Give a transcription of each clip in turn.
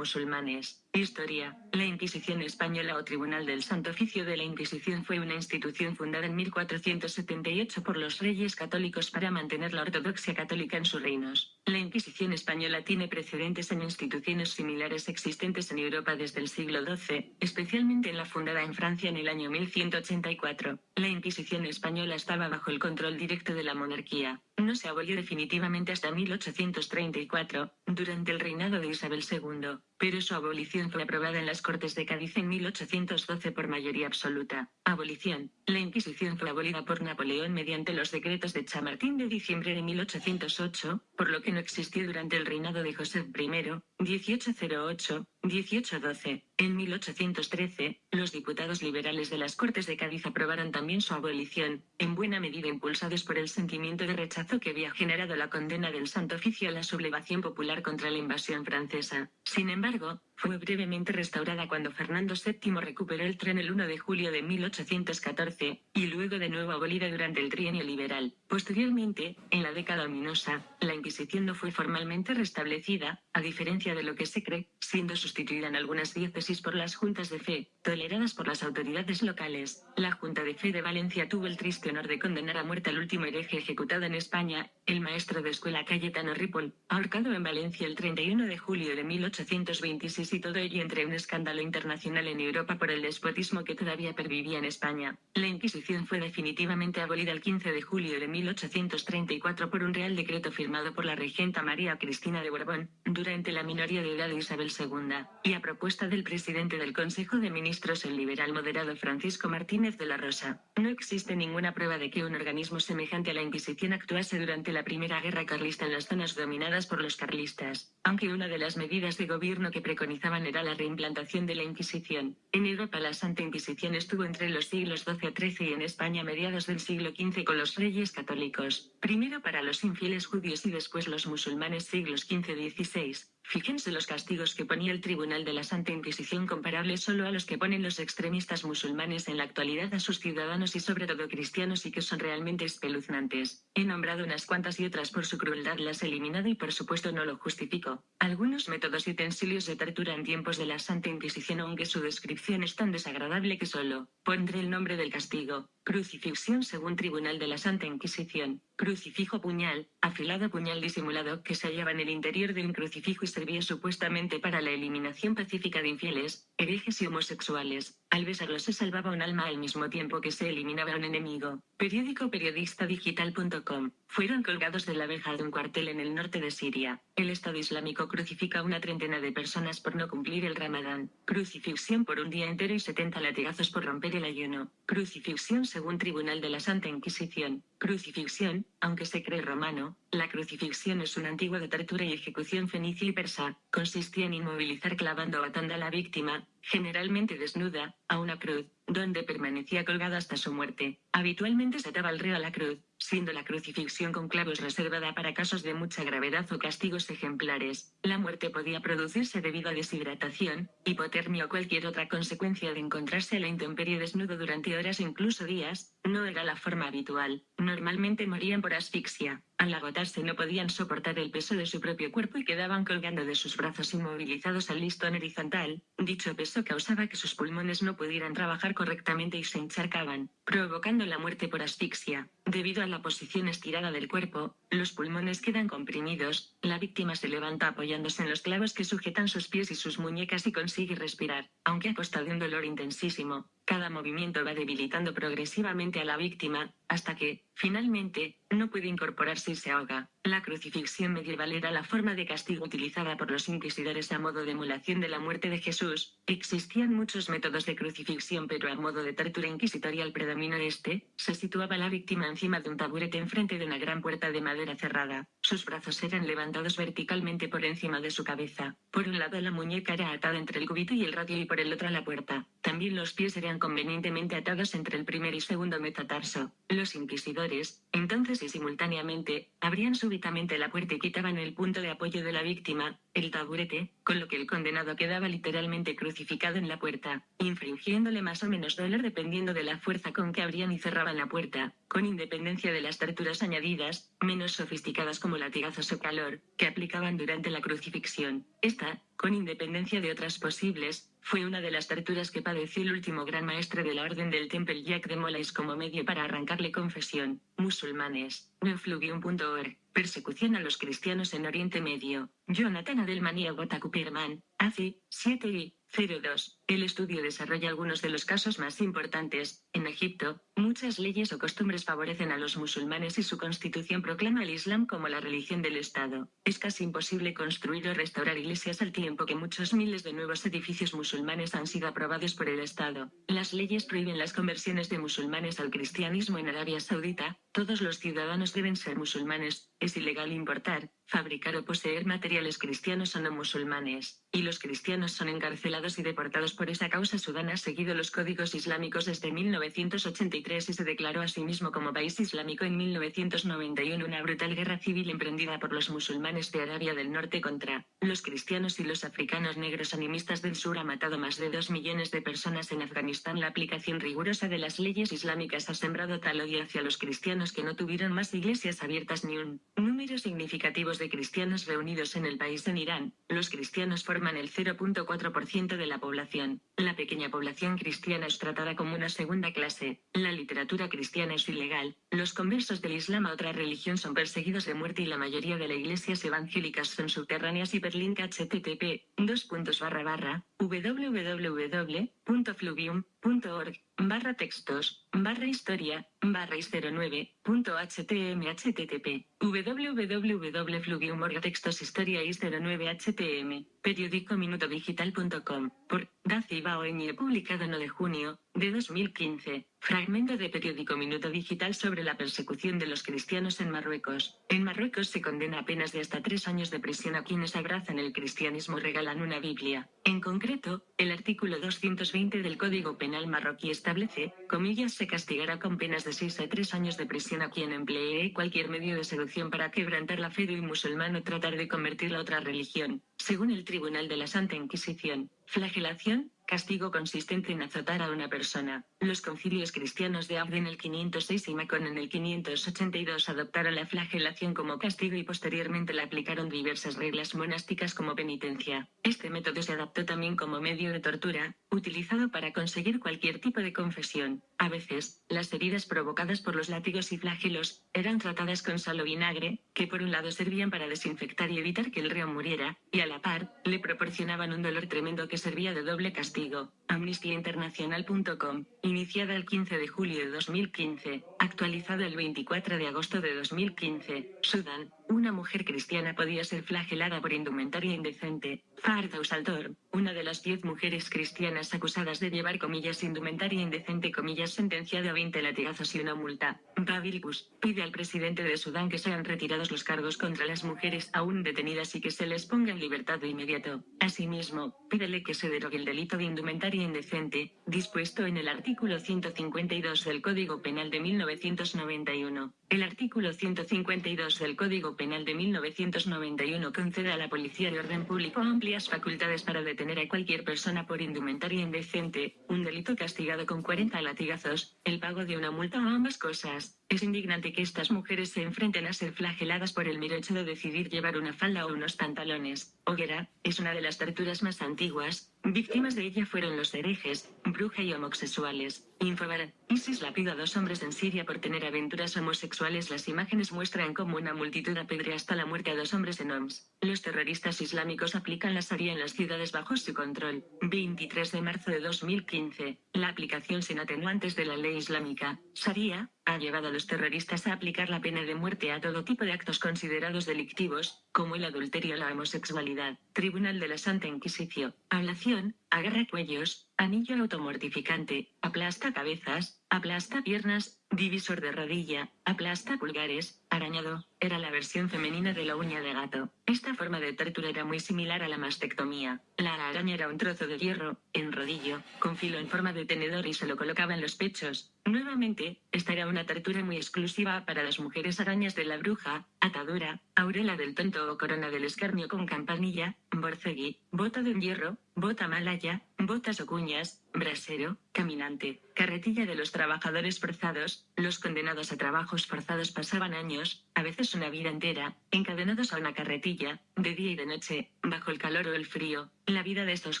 musulmanes. Historia. La Inquisición española o Tribunal del Santo Oficio de la Inquisición fue una institución fundada en 1478 por los reyes católicos para mantener la ortodoxia católica en sus reinos. La Inquisición española tiene precedentes en instituciones similares existentes en Europa desde el siglo XII, especialmente en la fundada en Francia en el año 1184. La Inquisición española estaba bajo el control directo de la monarquía. No se abolió definitivamente hasta 1834, durante el reinado de Isabel II, pero su abolición fue aprobada en las Cortes de Cádiz en 1812 por mayoría absoluta. Abolición. La Inquisición fue abolida por Napoleón mediante los decretos de Chamartín de diciembre de 1808, por lo que no existió durante el reinado de José I, 1808-1812. En 1813, los diputados liberales de las Cortes de Cádiz aprobaron también su abolición, en buena medida impulsados por el sentimiento de rechazo que había generado la condena del Santo Oficio a la sublevación popular contra la invasión francesa. Sin embargo, fue brevemente restaurada cuando Fernando VII recuperó el trono el 1 de julio de 1814, y luego de nuevo abolida durante el trienio liberal. Posteriormente, en la década ominosa, la Inquisición no fue formalmente restablecida, a diferencia de lo que se cree, siendo sustituida en algunas diócesis por las juntas de fe, toleradas por las autoridades locales. La Junta de Fe de Valencia tuvo el triste honor de condenar a muerte al último hereje ejecutado en España, el maestro de escuela Cayetano Ripoll, ahorcado en Valencia el 31 de julio de 1826, y todo ello entre un escándalo internacional en Europa por el despotismo que todavía pervivía en España. La Inquisición fue definitivamente abolida el 15 de julio de 1834 por un real decreto firmado por la regenta María Cristina de Borbón, durante la minoría de edad de Isabel II, y a propuesta del presidente del Consejo de Ministros, el liberal moderado Francisco Martínez de la Rosa. No existe ninguna prueba de que un organismo semejante a la Inquisición actuase durante la Primera Guerra Carlista en las zonas dominadas por los carlistas, aunque una de las medidas de gobierno que preconizaban era la reimplantación de la Inquisición. En Europa la Santa Inquisición estuvo entre los siglos XII a XIII y en España a mediados del siglo XV con los reyes católicos, primero para los infieles judíos y después los musulmanes siglos XV-XVI. Fíjense los castigos que ponía el Tribunal de la Santa Inquisición, comparables solo a los que ponen los extremistas musulmanes en la actualidad a sus ciudadanos y sobre todo cristianos, y que son realmente espeluznantes. He nombrado unas cuantas y otras por su crueldad las he eliminado y por supuesto no lo justifico. Algunos métodos y utensilios de tortura en tiempos de la Santa Inquisición, aunque su descripción es tan desagradable que solo pondré el nombre del castigo. Crucifixión según Tribunal de la Santa Inquisición. Crucifijo puñal, afilado puñal disimulado que se hallaba en el interior de un crucifijo y servía supuestamente para la eliminación pacífica de infieles, herejes y homosexuales. Al besarlo se salvaba un alma al mismo tiempo que se eliminaba un enemigo. Periódico periodistadigital.com. Fueron colgados de la verja de un cuartel en el norte de Siria. El Estado Islámico crucifica a una treintena de personas por no cumplir el Ramadán. Crucifixión por un día entero y 70 latigazos por romper el ayuno. Crucifixión según Tribunal de la Santa Inquisición. Crucifixión, aunque se cree romano, la crucifixión es una antigua de tortura y ejecución fenicia y persa. Consistía en inmovilizar clavando o atando a la víctima, generalmente desnuda, a una cruz, donde permanecía colgada hasta su muerte. Habitualmente se ataba al reo a la cruz, siendo la crucifixión con clavos reservada para casos de mucha gravedad o castigos ejemplares. La muerte podía producirse debido a deshidratación, hipotermia o cualquier otra consecuencia de encontrarse a la intemperie desnudo durante horas o incluso días. No era la forma habitual. Normalmente morían por asfixia. Al agotarse no podían soportar el peso de su propio cuerpo y quedaban colgando de sus brazos inmovilizados al listón horizontal. Dicho peso causaba que sus pulmones no pudieran trabajar correctamente y se encharcaban, provocando la muerte por asfixia. Debido a la posición estirada del cuerpo, los pulmones quedan comprimidos, la víctima se levanta apoyándose en los clavos que sujetan sus pies y sus muñecas y consigue respirar, aunque a costa de un dolor intensísimo. Cada movimiento va debilitando progresivamente a la víctima, hasta que, finalmente, no puede incorporarse y se ahoga. La crucifixión medieval era la forma de castigo utilizada por los inquisidores a modo de emulación de la muerte de Jesús. Existían muchos métodos de crucifixión, pero a modo de tortura inquisitorial predomina este. Se situaba la víctima encima de un taburete enfrente de una gran puerta de madera cerrada. Sus brazos eran levantados verticalmente por encima de su cabeza. Por un lado la muñeca era atada entre el cúbito y el radio y por el otro la puerta. También los pies eran convenientemente atados entre el primer y segundo metatarso. Los inquisidores, entonces y simultáneamente, abrían súbitamente la puerta y quitaban el punto de apoyo de la víctima, el taburete, con lo que el condenado quedaba literalmente crucificado en la puerta, infringiéndole más o menos dolor dependiendo de la fuerza con que abrían y cerraban la puerta, con independencia de las torturas añadidas, menos sofisticadas como latigazos o calor, que aplicaban durante la crucifixión. Esta, con independencia de otras posibles, fue una de las torturas que padeció el último gran maestre de la Orden del Temple Jack de Molais como medio para arrancarle confesión. Musulmanes. Neofluvium.org. Persecución a los cristianos en Oriente Medio. Jonathan Adelman y Agota Cooperman. ACI, 7i. 02. El estudio desarrolla algunos de los casos más importantes. En Egipto, muchas leyes o costumbres favorecen a los musulmanes y su constitución proclama el Islam como la religión del Estado. Es casi imposible construir o restaurar iglesias al tiempo que muchos miles de nuevos edificios musulmanes han sido aprobados por el Estado. Las leyes prohíben las conversiones de musulmanes al cristianismo en Arabia Saudita. Todos los ciudadanos deben ser musulmanes. Es ilegal importar, fabricar o poseer materiales cristianos o no musulmanes. Y los cristianos son encarcelados y deportados por esa causa. Sudán ha seguido los códigos islámicos desde 1983 y se declaró a sí mismo como país islámico en 1991. Una brutal guerra civil emprendida por los musulmanes de Arabia del Norte contra los cristianos y los africanos negros animistas del sur ha matado más de 2 millones de personas en Afganistán. La aplicación rigurosa de las leyes islámicas ha sembrado tal odio hacia los cristianos que no tuvieron más iglesias abiertas ni un número significativo de cristianos reunidos en el país. En Irán, los cristianos forman el 0.4% de la población. La pequeña población cristiana es tratada como una segunda clase. La literatura cristiana es ilegal. Los conversos del Islam a otra religión son perseguidos de muerte y la mayoría de las iglesias evangélicas son subterráneas. Hiperlink http://www.fluvium.org/historia/is09.htm www.fluvium.org/textos-historia-is09htm. Periódico minutodigital.com. Por Daci Baoñe, publicado 1 de junio de 2015. Fragmento de Periódico Minuto Digital sobre la persecución de los cristianos en Marruecos. En Marruecos se condena a penas de hasta 3 años de prisión a quienes abrazan el cristianismo o regalan una Biblia. En concreto, el artículo 220 del Código Penal marroquí establece, comillas, se castigará con penas de 6 a 3 años de prisión a quien emplee cualquier medio de seducción para quebrantar la fe de un musulmán o tratar de convertirla a otra religión. Según el Tribunal de la Santa Inquisición, flagelación, castigo consistente en azotar a una persona. Los concilios cristianos de Agde en el 506 y Macón en el 582 adoptaron la flagelación como castigo y posteriormente la aplicaron diversas reglas monásticas como penitencia. Este método se adaptó también como medio de tortura, utilizado para conseguir cualquier tipo de confesión. A veces, las heridas provocadas por los látigos y flagelos eran tratadas con sal o vinagre, que por un lado servían para desinfectar y evitar que el reo muriera, y a la par, le proporcionaban un dolor tremendo que servía de doble castigo. AmnistiaInternacional.com, iniciada el 15 de julio de 2015, actualizada el 24 de agosto de 2015, Sudán, una mujer cristiana podía ser flagelada por indumentaria indecente. Fardous Altor, una de las 10 mujeres cristianas acusadas de llevar indumentaria indecente sentenciada a 20 latigazos y una multa. Babil Bush pide al presidente de Sudán que sean retirados los cargos contra las mujeres aún detenidas y que se les ponga en libertad de inmediato. Asimismo, pídele que se derogue el delito de indumentaria indecente, dispuesto en el artículo 152 del Código Penal de 1991. El artículo 152 del Código Penal de 1991 concede a la Policía de Orden Público amplias facultades para detener a cualquier persona por indumentaria indecente, un delito castigado con 40 latigazos, el pago de una multa o ambas cosas. Es indignante que estas mujeres se enfrenten a ser flageladas por el mero hecho de decidir llevar una falda o unos pantalones. Hoguera es una de las torturas más antiguas. Víctimas de ella fueron los herejes, bruja y homosexuales. Infobar. ISIS lapida a 2 hombres en Siria por tener aventuras homosexuales. Las imágenes muestran cómo una multitud apedrea hasta la muerte a 2 hombres en Homs. Los terroristas islámicos aplican la Sharia en las ciudades bajo su control. 23 de marzo de 2015. La aplicación sin atenuantes de la ley islámica, Sharia, ha llevado a los terroristas a aplicar la pena de muerte a todo tipo de actos considerados delictivos, como el adulterio o la homosexualidad. Tribunal de la Santa Inquisición. Ablación, agarra cuellos, anillo automortificante, aplasta cabezas, aplasta piernas, divisor de rodilla, aplasta pulgares, arañado, era la versión femenina de la uña de gato. Esta forma de tortura era muy similar a la mastectomía. La araña era un trozo de hierro, en rodillo, con filo en forma de tenedor y se lo colocaba en los pechos. Nuevamente, esta era una tortura muy exclusiva para las mujeres arañas de la bruja, atadura, aureola del tonto o corona del escarnio con campanilla, borcegui, bota de un hierro, bota malaya, botas o cuñas, brasero, caminante, carretilla de los trabajadores forzados. Los condenados a trabajos forzados pasaban años, a veces una vida entera, encadenados a una carretilla, de día y de noche, bajo el calor o el frío. La vida de estos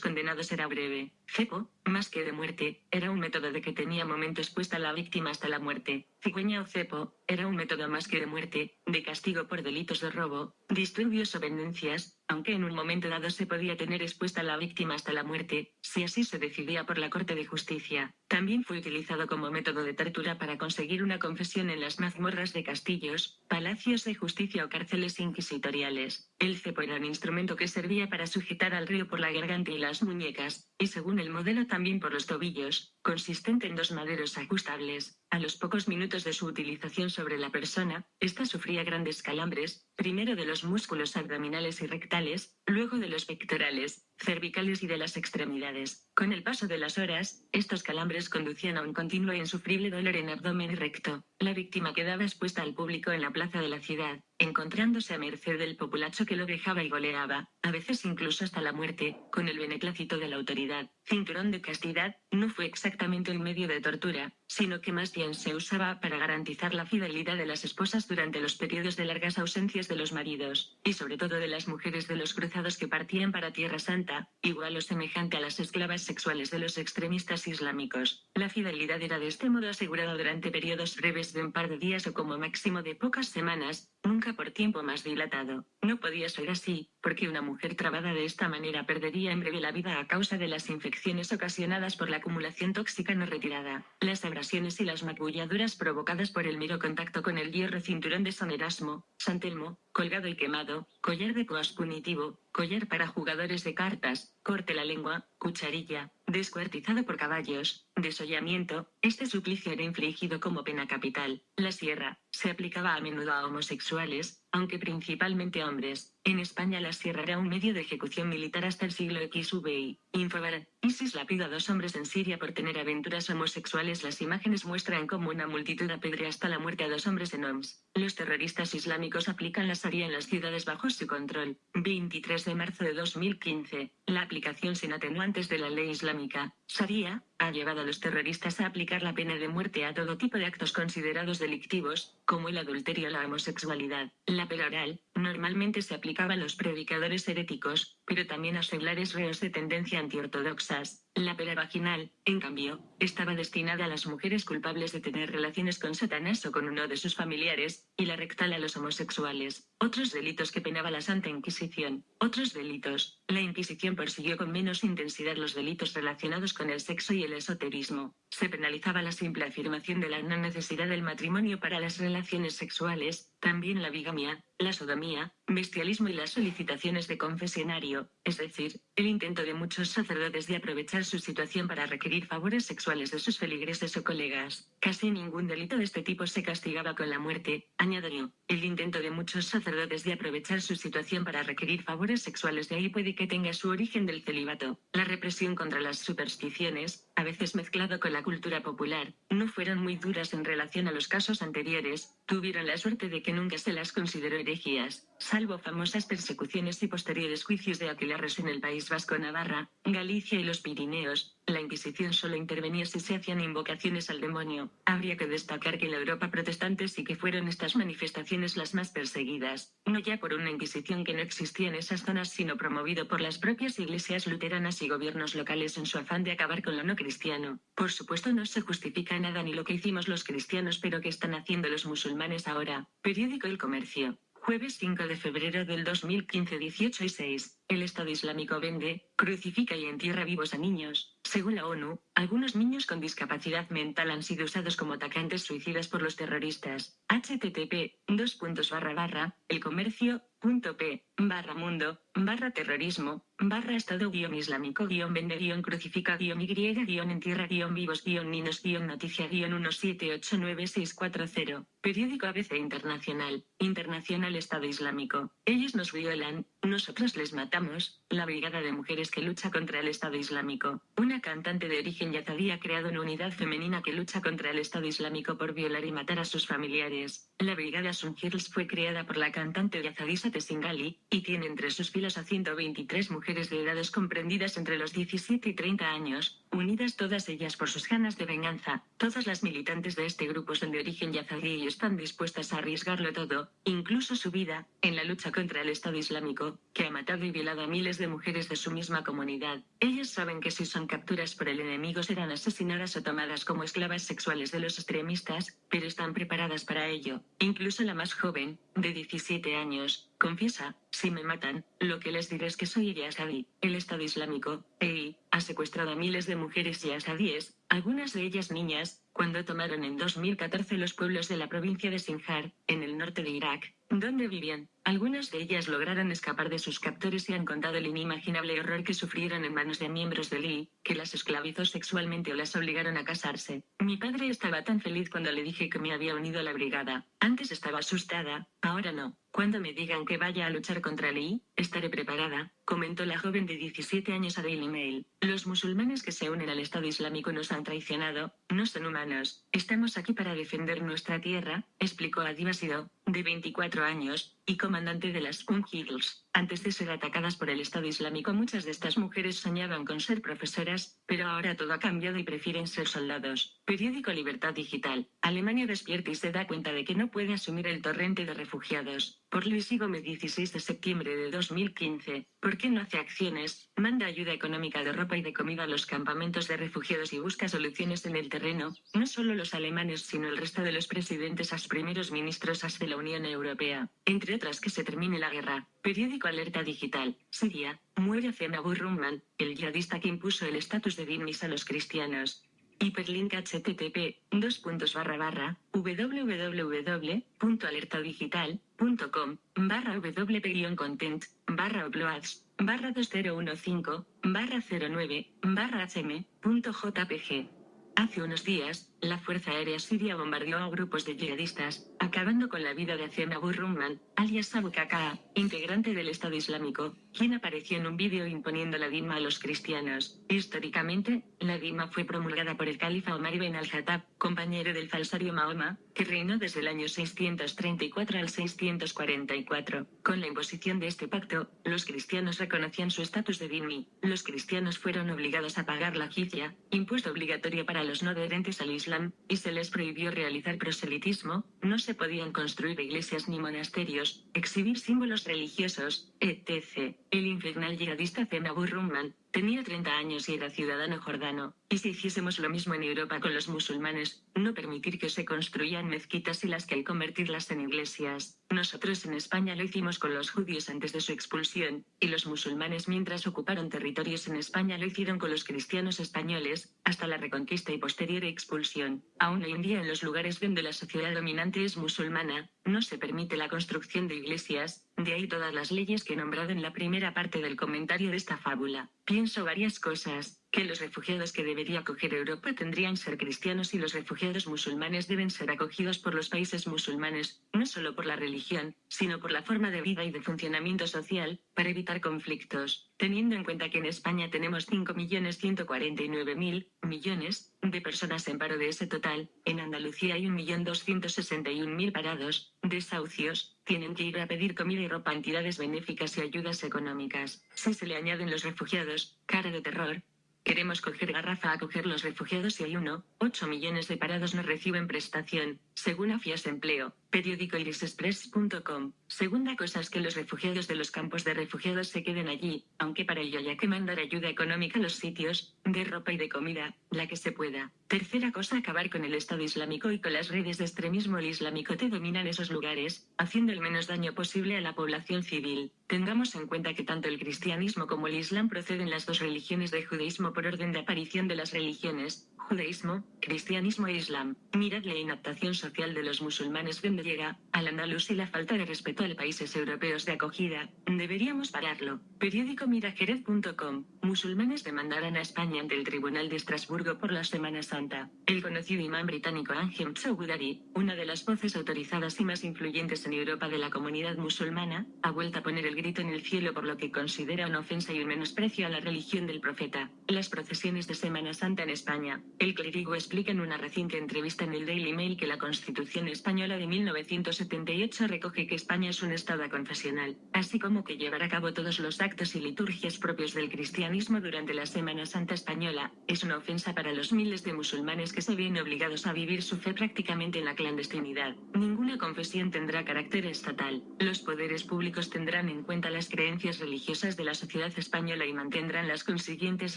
condenados era breve. Cepo, más que de muerte, era un método de que tenía momento expuesta a la víctima hasta la muerte. Cigüeña o cepo, era un método más que de muerte, de castigo por delitos de robo, disturbios o pendencias, aunque en un momento dado se podía tener expuesta a la víctima hasta la muerte, si así se decidía por la Corte de Justicia. También fue utilizado como método de tortura para conseguir una confesión en las mazmorras de castillos, palacios de justicia o cárceles inquisitoriales. El cepo era un instrumento que servía para sujetar al reo por la garganta y las muñecas, y según el modelo también por los tobillos, consistente en 2 maderos ajustables. A los pocos minutos de su utilización sobre la persona, ésta sufría grandes calambres, primero de los músculos abdominales y rectales, luego de los pectorales, cervicales y de las extremidades. Con el paso de las horas, estos calambres conducían a un continuo e insufrible dolor en abdomen y recto. La víctima quedaba expuesta al público en la plaza de la ciudad, encontrándose a merced del populacho que lo dejaba y goleaba, a veces incluso hasta la muerte, con el beneplácito de la autoridad. Cinturón de castidad no fue exactamente un medio de tortura, sino que más bien se usaba para garantizar la fidelidad de las esposas durante los periodos de largas ausencias de los maridos, y sobre todo de las mujeres de los cruzados que partían para Tierra Santa, igual o semejante a las esclavas sexuales de los extremistas islámicos. La fidelidad era de este modo asegurada durante periodos breves de un par de días o como máximo de pocas semanas, nunca por tiempo más dilatado. No podía ser así, porque una mujer trabada de esta manera perdería en breve la vida a causa de las infecciones ocasionadas por la acumulación tóxica no retirada, las abrasiones y las magulladuras provocadas por el mero contacto con el hierro. Cinturón de San Erasmo, San Telmo, colgado y quemado, collar de coas punitivo, collar para jugadores de cartas, corte la lengua, cucharilla, descuartizado por caballos, desollamiento. Este suplicio era infligido como pena capital. La sierra se aplicaba a menudo a homosexuales, aunque principalmente a hombres. En España la sierra era un medio de ejecución militar hasta el siglo XVI. Infobar. ISIS lapida a 2 hombres en Siria por tener aventuras homosexuales. Las imágenes muestran cómo una multitud apedrea hasta la muerte a 2 hombres en Homs. Los terroristas islámicos aplican la Sharia en las ciudades bajo su control. 23 de marzo de 2015. La aplicación sin atenuantes de la ley islámica, Sharia, ha llevado a los terroristas a aplicar la pena de muerte a todo tipo de actos considerados delictivos, como el adulterio o la homosexualidad. La pena oral, normalmente se aplicaba a los predicadores heréticos, pero también a seglares reos de tendencia antiortodoxas. La pena vaginal, en cambio, estaba destinada a las mujeres culpables de tener relaciones con Satanás o con uno de sus familiares, y la rectal a los homosexuales. Otros delitos que penaba la Santa Inquisición. Otros delitos. La Inquisición persiguió con menos intensidad los delitos relacionados con el sexo y el esoterismo. Se penalizaba la simple afirmación de la no necesidad del matrimonio para las relaciones sexuales, también la bigamia, la sodomía, bestialismo y las solicitaciones de confesionario, es decir, el intento de muchos sacerdotes de aprovechar su situación para requerir favores sexuales de sus feligreses o colegas. Casi ningún delito de este tipo se castigaba con la muerte, añadió. El intento de muchos sacerdotes de aprovechar su situación para requerir favores sexuales de ahí puede que tenga su origen del celibato. La represión contra las supersticiones, a veces mezclado con la cultura popular, no fueron muy duras en relación a los casos anteriores. Tuvieron la suerte de que nunca se las consideró herejías, salvo famosas persecuciones y posteriores juicios de aquelarres en el País Vasco, Navarra, Galicia y los Pirineos. La Inquisición solo intervenía si se hacían invocaciones al demonio. Habría que destacar que en la Europa protestante sí que fueron estas manifestaciones las más perseguidas, no ya por una Inquisición que no existía en esas zonas, sino promovido por las propias iglesias luteranas y gobiernos locales en su afán de acabar con lo no cristiano. Por supuesto no se justifica nada ni lo que hicimos los cristianos, pero ¿qué están haciendo los musulmanes ahora? Periódico El Comercio. Jueves 5 de febrero del 2015, 18:06. El Estado Islámico vende, crucifica y entierra vivos a niños. Según la ONU, algunos niños con discapacidad mental han sido usados como atacantes suicidas por los terroristas. http://elcomercio.p/mundo/terrorismo/estado-islámico-media-noticia-misión. Periódico ABC Internacional. Internacional Estado Islámico. Ellos nos violan, nosotros les matamos. La Brigada de Mujeres que lucha contra el Estado Islámico. Una cantante de origen yazidí ha creado una unidad femenina que lucha contra el Estado Islámico por violar y matar a sus familiares. La Brigada Sun Girls fue creada por la cantante yazidí Sate Singhali, y tiene entre sus filas a 123 mujeres de edades comprendidas entre los 17 y 30 años, unidas todas ellas por sus ganas de venganza. Todas las militantes de este grupo son de origen yazidí y están dispuestas a arriesgarlo todo, incluso su vida, en la lucha contra el Estado Islámico, que ha matado y violado a miles de mujeres de su misma comunidad. Ellas saben que si son capturas por el enemigo serán asesinadas o tomadas como esclavas sexuales de los extremistas, pero están preparadas para ello. Incluso la más joven, de 17 años, confiesa: si me matan, lo que les diré es que soy yazidí. El Estado Islámico, EI, ha secuestrado a miles de mujeres yazidíes, algunas de ellas niñas, cuando tomaron en 2014 los pueblos de la provincia de Sinjar, en el norte de Irak, donde vivían. Algunas de ellas lograron escapar de sus captores y han contado el inimaginable horror que sufrieron en manos de miembros del EI, que las esclavizó sexualmente o las obligaron a casarse. Mi padre estaba tan feliz cuando le dije que me había unido a la brigada. Antes estaba asustada, ahora no. Cuando me digan que vaya a luchar contra el EI, estaré preparada, comentó la joven de 17 años a Daily Mail. Los musulmanes que se unen al Estado Islámico nos han traicionado, no son humanos. Estamos aquí para defender nuestra tierra, explicó Adiba Sido, de 24 años, y comandante de las Umm Girls. Antes de ser atacadas por el Estado Islámico, muchas de estas mujeres soñaban con ser profesoras, pero ahora todo ha cambiado y prefieren ser soldados. Periódico Libertad Digital. Alemania despierta y se da cuenta de que no puede asumir el torrente de refugiados. Por Luis y Gómez, 16 de septiembre de 2015. ¿Por qué no hace acciones? Manda ayuda económica de ropa y de comida a los campamentos de refugiados y busca soluciones en el terreno. No solo los alemanes, sino el resto de los presidentes, as primeros ministros, as de la Unión Europea. Entre otras, que se termine la guerra. Periódico Alerta Digital. Siria. Muere Hossein Abu Rumman, el yihadista que impuso el estatus de dhimmis a los cristianos. Hiperlink http://www.alertadigital.com/wp-content/09/cm.jpg. Hace unos días, la Fuerza Aérea Siria bombardeó a grupos de yihadistas, acabando con la vida de Hazem Abu Rumman, alias Abu Qaqa, integrante del Estado Islámico, quien apareció en un vídeo imponiendo la dhimma a los cristianos. Históricamente, la dhimma fue promulgada por el califa Omar ibn al-Khattab, compañero del falsario Mahoma, que reinó desde el año 634 al 644. Con la imposición de este pacto, los cristianos reconocían su estatus de dhimmi. Los cristianos fueron obligados a pagar la jizya, impuesto obligatorio para los no adherentes al Islam, y se les prohibió realizar proselitismo. No se podían construir iglesias ni monasterios, exhibir símbolos religiosos, etc. El infernal yihadista Hazem Abu Rumman tenía 30 años y era ciudadano jordano. Y si hiciésemos lo mismo en Europa con los musulmanes, no permitir que se construyan mezquitas y las que al convertirlas en iglesias. Nosotros en España lo hicimos con los judíos antes de su expulsión, y los musulmanes mientras ocuparon territorios en España lo hicieron con los cristianos españoles, hasta la reconquista y posterior expulsión. Aún hoy en día en los lugares donde la sociedad dominante es musulmana, no se permite la construcción de iglesias, de ahí todas las leyes que he nombrado en la primera parte del comentario de esta fábula. Pienso varias cosas. Que los refugiados que debería acoger Europa tendrían que ser cristianos y los refugiados musulmanes deben ser acogidos por los países musulmanes, no solo por la religión, sino por la forma de vida y de funcionamiento social, para evitar conflictos. Teniendo en cuenta que en España tenemos 5.149.000 millones de personas en paro de ese total, en Andalucía hay 1.261.000 parados, desahucios, tienen que ir a pedir comida y ropa a entidades benéficas y ayudas económicas. Si se le añaden los refugiados, cara de terror. Queremos coger garrafa a acoger los refugiados y hay 1,8 millones de parados no reciben prestación, según AFIAS Empleo, periódico irisexpress.com. Segunda cosa es que los refugiados de los campos de refugiados se queden allí, aunque para ello haya que mandar ayuda económica a los sitios, de ropa y de comida, la que se pueda. Tercera cosa, acabar con el Estado Islámico y con las redes de extremismo. El islámico te dominan esos lugares, haciendo el menos daño posible a la población civil. Tengamos en cuenta que tanto el cristianismo como el islam proceden las dos religiones de judaísmo por orden de aparición de las religiones, judaísmo, cristianismo e islam. Mirad la inadaptación social de los musulmanes donde llega, al andaluz y la falta de respeto a países europeos de acogida. Deberíamos pararlo. Periódico mirajerez.com. Musulmanes demandarán a España ante el Tribunal de Estrasburgo por la Semana Santa. El conocido imán británico Anjem Choudhury, una de las voces autorizadas y más influyentes en Europa de la comunidad musulmana, ha vuelto a poner el grito en el cielo por lo que considera una ofensa y un menosprecio a la religión del profeta. Las procesiones de Semana Santa en España. El clérigo explica en una reciente entrevista en el Daily Mail que la Constitución española de 1978 recoge que España es un estado aconfesional, así como que llevar a cabo todos los actos y liturgias propios del cristianismo durante la Semana Santa española es una ofensa para los miles de musulmanes que se ven obligados a vivir su fe prácticamente en la clandestinidad. Ninguna confesión tendrá carácter estatal. Los poderes públicos tendrán en cuenta las creencias religiosas de la sociedad española y mantendrán las consiguientes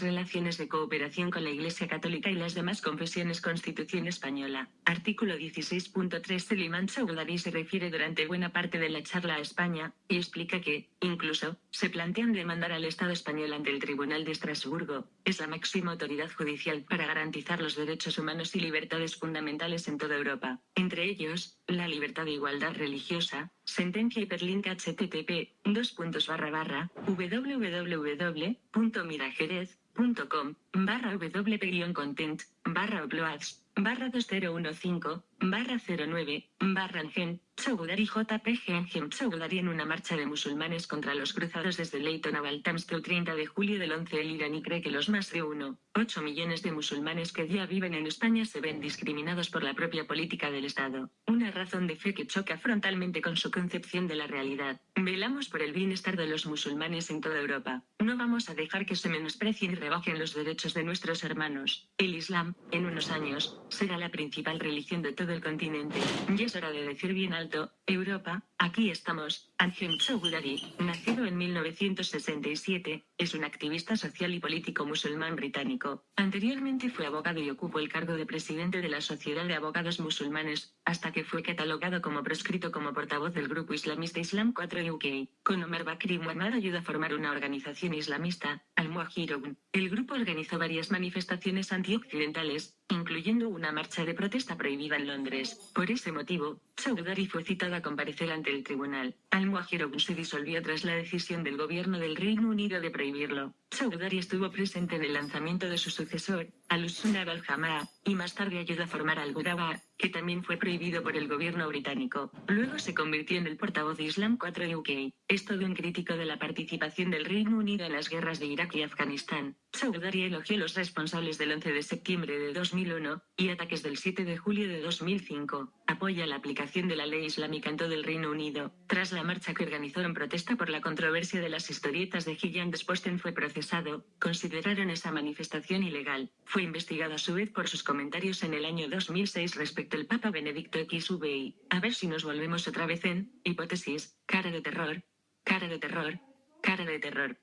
relaciones de cooperación con la Iglesia Católica y las demás confesiones. Constitución española. Artículo 16.3. El imán Choudhury se refiere durante buena parte de la charla a España, y explica que, incluso, se plantean demandar al Estado español ante el Tribunal de Estrasburgo. Es la máxima autoridad judicial para garantizar los derechos humanos y libertades fundamentales en toda Europa, entre ellos, la libertad de igualdad religiosa. Sentencia hiperlink http://www.mirajerez.com/wp-content/uploads/2015/09/Anjem Choudhury JPG. Anjem Choudhury en una marcha de musulmanes contra los cruzados desde Leighton a Walthamstow 30 de julio del 11. El iraní cree que los más de 1,8 millones de musulmanes que ya viven en España se ven discriminados por la propia política del Estado. Una razón de fe que choca frontalmente con su concepción de la realidad. Velamos por el bienestar de los musulmanes en toda Europa. No vamos a dejar que se menosprecien y rebajen los derechos de nuestros hermanos. El Islam, en unos años, será la principal religión de todo el continente. Ya es hora de decir bien alto: Europa, aquí estamos. Anjem Choudhury, nacido en 1967, es un activista social y político musulmán británico. Anteriormente fue abogado y ocupó el cargo de presidente de la Sociedad de Abogados Musulmanes, hasta que fue catalogado como proscrito como portavoz del grupo islamista Islam 4 UK. Con Omar Bakr Muhammad ayuda a formar una organización islamista, Al-Muhajirun. El grupo organizó varias manifestaciones antioccidentales, incluyendo una marcha de protesta prohibida en Londres. Por ese motivo, Chowdhury fue citado a comparecer ante el tribunal. Al-Muhajirun se disolvió tras la decisión del gobierno del Reino Unido de prohibirlo. Chowdhury estuvo presente en el lanzamiento de su sucesor, Al-Sunnah al-Jamaa, y más tarde ayudó a formar Al-Ghurawa, que también fue prohibido por el gobierno británico. Luego se convirtió en el portavoz de Islam 4 UK. Es todo un crítico de la participación del Reino Unido en las guerras de Irak y Afganistán. Chowdhury elogió los responsables del 11 de septiembre de 2001 y ataques del 7 de julio de 2005. Apoya la aplicación de la ley islámica en todo el Reino Unido. Tras la marcha que organizó en protesta por la controversia de las historietas de Gillian Desposten fue procesado, consideraron esa manifestación ilegal. Fue investigado a su vez por sus comentarios en el año 2006 respecto al Papa Benedicto XVI. A ver si nos volvemos otra vez en hipótesis, cara de terror, cara de terror, cara de terror.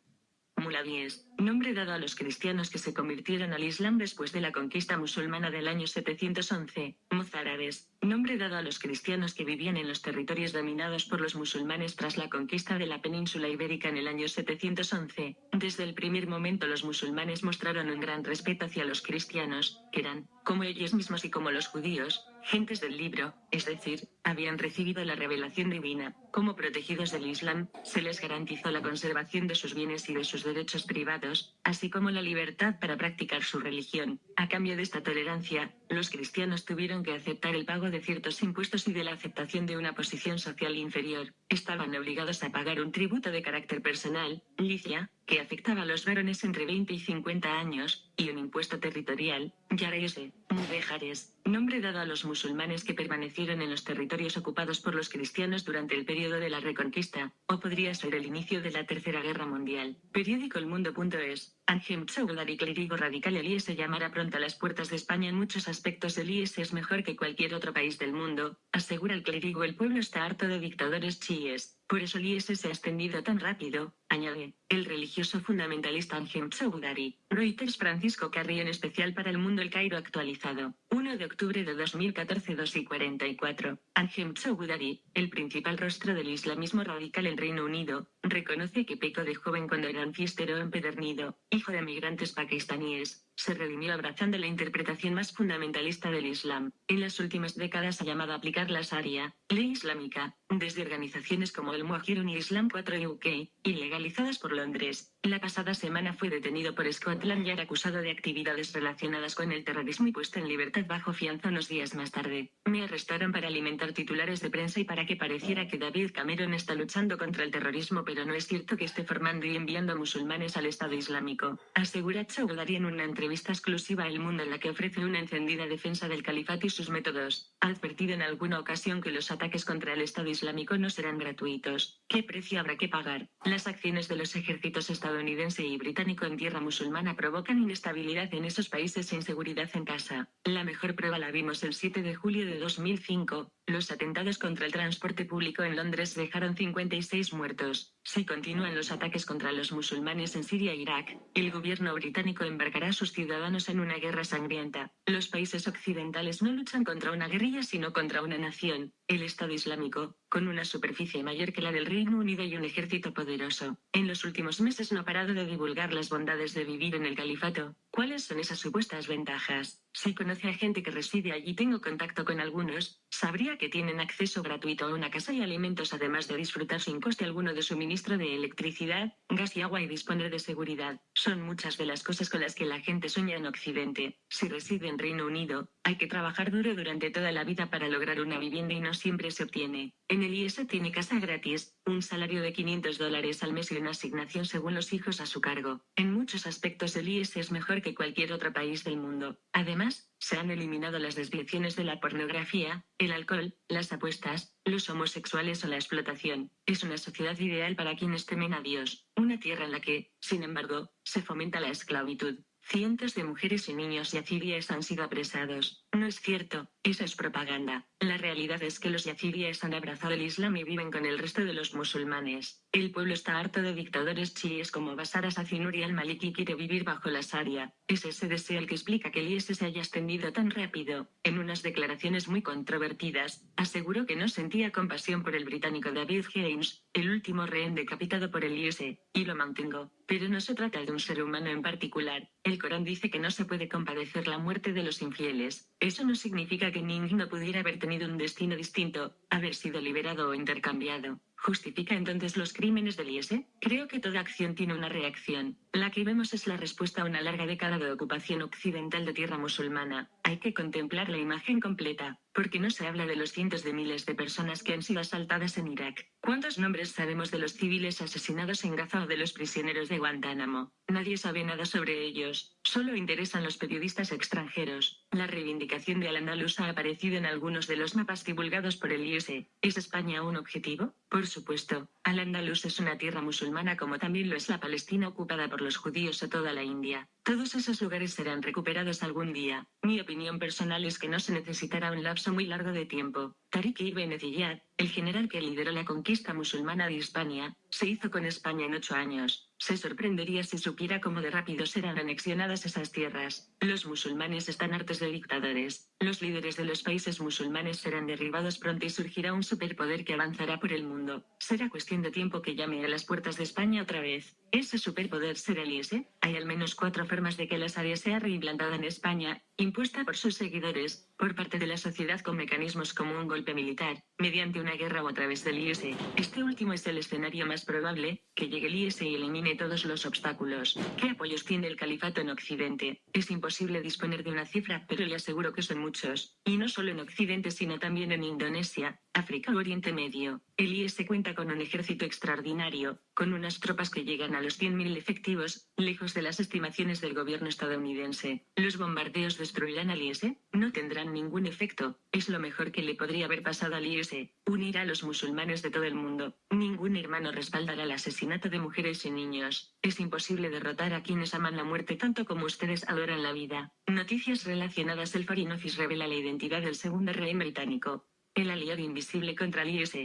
Mulavíes, nombre dado a los cristianos que se convirtieron al Islam después de la conquista musulmana del año 711. Mozárabes, nombre dado a los cristianos que vivían en los territorios dominados por los musulmanes tras la conquista de la península ibérica en el año 711. Desde el primer momento los musulmanes mostraron un gran respeto hacia los cristianos, que eran, como ellos mismos y como los judíos, gentes del libro, es decir, habían recibido la revelación divina. Como protegidos del Islam, se les garantizó la conservación de sus bienes y de sus derechos privados, así como la libertad para practicar su religión. A cambio de esta tolerancia, los cristianos tuvieron que aceptar el pago de ciertos impuestos y de la aceptación de una posición social inferior. Estaban obligados a pagar un tributo de carácter personal, licia, que afectaba a los varones entre 20 y 50 años, y un impuesto territorial, yarese, mudejares, nombre dado a los musulmanes que permanecieron en los territorios ocupados por los cristianos durante el periodo de la Reconquista, o podría ser el inicio de la Tercera Guerra Mundial. Periódico elmundo.es. Angem Chowdhury, clérigo radical. El IS llamará pronto a las puertas de España. En muchos aspectos el IS es mejor que cualquier otro país del mundo, asegura el clérigo. El pueblo está harto de dictadores chiíes, por eso el IS se ha extendido tan rápido, añade el religioso fundamentalista Angem Chowdhury. Reuters. Francisco Carrillo, en especial para El Mundo. El Cairo actualizado. 1 de octubre de 2014, 2:44. Angem Chowdhury, el principal rostro del islamismo radical en Reino Unido, reconoce que pecó de joven cuando era un fiestero empedernido, hijo de migrantes pakistaníes. Se redimió abrazando la interpretación más fundamentalista del Islam. En las últimas décadas ha llamado a aplicar la Sharia, ley islámica, desde organizaciones como el Muhajirun y Islam 4 UK, ilegalizadas por Londres. La pasada semana fue detenido por Scotland Yard acusado de actividades relacionadas con el terrorismo y puesto en libertad bajo fianza unos días más tarde. Me arrestaron para alimentar titulares de prensa y para que pareciera que David Cameron está luchando contra el terrorismo, pero no es cierto que esté formando y enviando musulmanes al Estado Islámico, asegura Chowdhury en una entrevista exclusiva a El Mundo en la que ofrece una encendida defensa del califato y sus métodos. Ha advertido en alguna ocasión que los ataques contra el Estado Islámico no serán gratuitos. ¿Qué precio habrá que pagar? Las acciones de los ejércitos estadounidense y británico en tierra musulmana provocan inestabilidad en esos países e inseguridad en casa. La mejor prueba la vimos el 7 de julio de 2005. Los atentados contra el transporte público en Londres dejaron 56 muertos. Si continúan los ataques contra los musulmanes en Siria e Irak, el gobierno británico embarcará a sus ciudadanos en una guerra sangrienta. Los países occidentales no luchan contra una guerrilla sino contra una nación, el Estado Islámico, con una superficie mayor que la del Reino Unido y un ejército poderoso. En los últimos meses no ha parado de divulgar las bondades de vivir en el califato. ¿Cuáles son esas supuestas ventajas? Si conoce a gente que reside allí, tengo contacto con algunos, sabría que tienen acceso gratuito a una casa y alimentos, además de disfrutar sin coste alguno de suministro de electricidad, gas y agua y disponer de seguridad. Son muchas de las cosas con las que la gente sueña en Occidente. Si reside en Reino Unido, hay que trabajar duro durante toda la vida para lograr una vivienda y no siempre se obtiene. En el IS tiene casa gratis, un salario de $500 al mes y una asignación según los hijos a su cargo. En muchos aspectos el IS es mejor que cualquier otro país del mundo. Además, se han eliminado las desviaciones de la pornografía, el alcohol, las apuestas, los homosexuales o la explotación. Es una sociedad ideal para quienes temen a Dios. Una tierra en la que, sin embargo, se fomenta la esclavitud. Cientos de mujeres y niños yazidíes han sido apresados. No es cierto, esa es propaganda. La realidad es que los yazidíes han abrazado el Islam y viven con el resto de los musulmanes. El pueblo está harto de dictadores chiíes como Bashar al-Assad y al-Maliki y quiere vivir bajo la Sharia. Es ese deseo el que explica que el IS se haya extendido tan rápido. En unas declaraciones muy controvertidas, aseguró que no sentía compasión por el británico David James, el último rehén decapitado por el IS, y lo mantengo. Pero no se trata de un ser humano en particular. El Corán dice que no se puede compadecer la muerte de los infieles. Eso no significa que Ning no pudiera haber tenido un destino distinto, haber sido liberado o intercambiado. ¿Justifica entonces los crímenes de Liese? Creo que toda acción tiene una reacción. La que vemos es la respuesta a una larga década de ocupación occidental de tierra musulmana. Hay que contemplar la imagen completa, porque no se habla de los cientos de miles de personas que han sido asaltadas en Irak. ¿Cuántos nombres sabemos de los civiles asesinados en Gaza o de los prisioneros de Guantánamo? Nadie sabe nada sobre ellos. Solo interesan los periodistas extranjeros. La reivindicación de Al-Ándalus ha aparecido en algunos de los mapas divulgados por el IS. ¿Es España un objetivo? Por supuesto. Al-Ándalus es una tierra musulmana como también lo es la Palestina ocupada por los judíos o toda la India. Todos esos lugares serán recuperados algún día. Mi opinión personal es que no se necesitará un lapso muy largo de tiempo. Tariq Ibn Ziyad, el general que lideró la conquista musulmana de Hispania, se hizo con España en 8 años. Se sorprendería si supiera cómo de rápido serán anexionadas esas tierras. Los musulmanes están hartos de dictadores. Los líderes de los países musulmanes serán derribados pronto y surgirá un superpoder que avanzará por el mundo. Será cuestión de tiempo que llame a las puertas de España otra vez. ¿Ese superpoder será el IS? Hay al menos 4 formas de que la Sharia sea reimplantada en España, impuesta por sus seguidores, por parte de la sociedad con mecanismos como un golpe militar, mediante una guerra o a través del IS. Este último es el escenario más probable, que llegue el IS y elimine todos los obstáculos. ¿Qué apoyos tiene el califato en Occidente? Es imposible disponer de una cifra, pero le aseguro que son muchos. Y no solo en Occidente sino también en Indonesia, África o Oriente Medio. El IS cuenta con un ejército extraordinario, con unas tropas que llegan a los 100.000 efectivos, lejos de las estimaciones del gobierno estadounidense. ¿Los bombardeos destruirán al IS? No tendrán ningún efecto. Es lo mejor que le podría haber pasado al IS. Unir a los musulmanes de todo el mundo. Ningún hermano respaldará el asesinato de mujeres y niños. Es imposible derrotar a quienes aman la muerte tanto como ustedes adoran la vida. Noticias relacionadas. El Foreign Office revela la identidad del segundo rey británico. El aliado invisible contra el IS.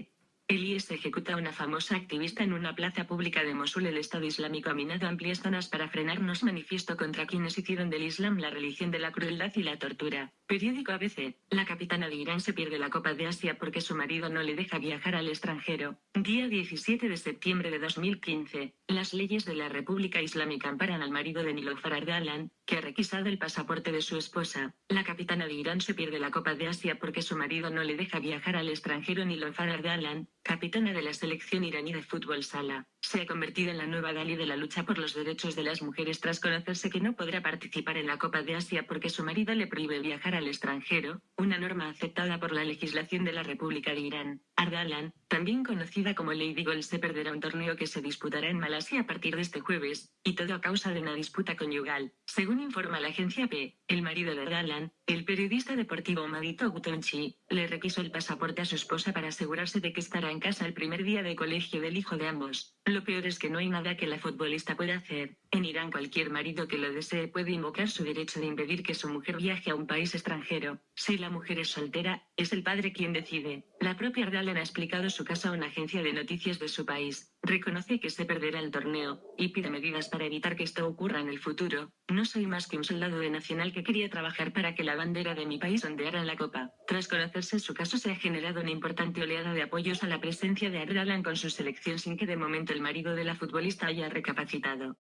El IS ejecuta a una famosa activista en una plaza pública de Mosul. El Estado Islámico ha minado amplias zonas para frenarnos. Manifiesto contra quienes hicieron del Islam la religión de la crueldad y la tortura. Periódico ABC. La capitana de Irán se pierde la Copa de Asia porque su marido no le deja viajar al extranjero. Día 17 de septiembre de 2015. Las leyes de la República Islámica amparan al marido de Niloufar Ardalan, que ha requisado el pasaporte de su esposa. La capitana de Irán se pierde la Copa de Asia porque su marido no le deja viajar al extranjero. Niloufar Ardalan, capitana de la selección iraní de fútbol sala, se ha convertido en la nueva Dalí de la lucha por los derechos de las mujeres tras conocerse que no podrá participar en la Copa de Asia porque su marido le prohíbe viajar al extranjero, una norma aceptada por la legislación de la República de Irán. Ardalan, también conocida como Lady Gold, se perderá un torneo que se disputará en Malasia a partir de este jueves, y todo a causa de una disputa conyugal. Según informa la agencia AP, el marido de Ardalan, el periodista deportivo Madito Gutonchi, le requisó el pasaporte a su esposa para asegurarse de que estará en casa el primer día de colegio del hijo de ambos. Lo peor es que no hay nada que la futbolista pueda hacer. En Irán cualquier marido que lo desee puede invocar su derecho de impedir que su mujer viaje a un país extranjero. Si la mujer es soltera, es el padre quien decide. La propia Ardalan ha explicado su caso a una agencia de noticias de su país. Reconoce que se perderá el torneo, y pide medidas para evitar que esto ocurra en el futuro. No soy más que un soldado de Nacional que quería trabajar para que la bandera de mi país ondeara en la copa. Tras conocerse su caso se ha generado una importante oleada de apoyos a la presencia de Ardalan con su selección sin que de momento el marido de la futbolista haya recapacitado.